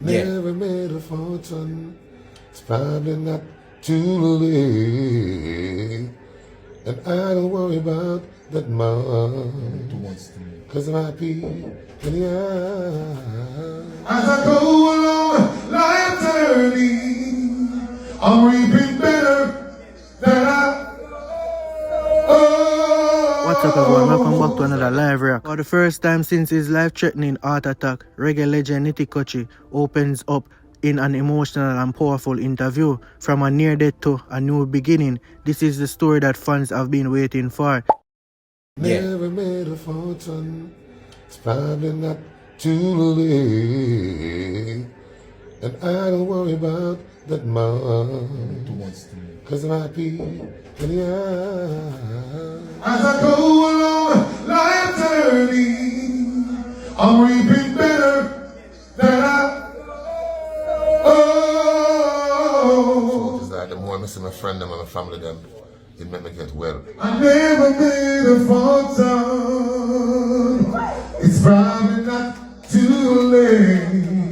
Never made a fortune. It's probably not too late. And I don't worry about that much. Cause I'm happy in the eye. As I go along life journey, I'm reaping better than What's up everyone, welcome back to another live react. For the first time since his life-threatening heart attack, reggae legend Nitty Kutchie opens up in an emotional and powerful interview. From a near death to a new beginning, this is the story that fans have been waiting for. Never made a fortune. It's probably not too late. And I don't worry about that much. Cause I'm happy in the eye. As I go along life journey, I'm reaping better than So it's like the more I miss my friend them and my family them, it made me get well. I never made a fortune. It's probably not too late.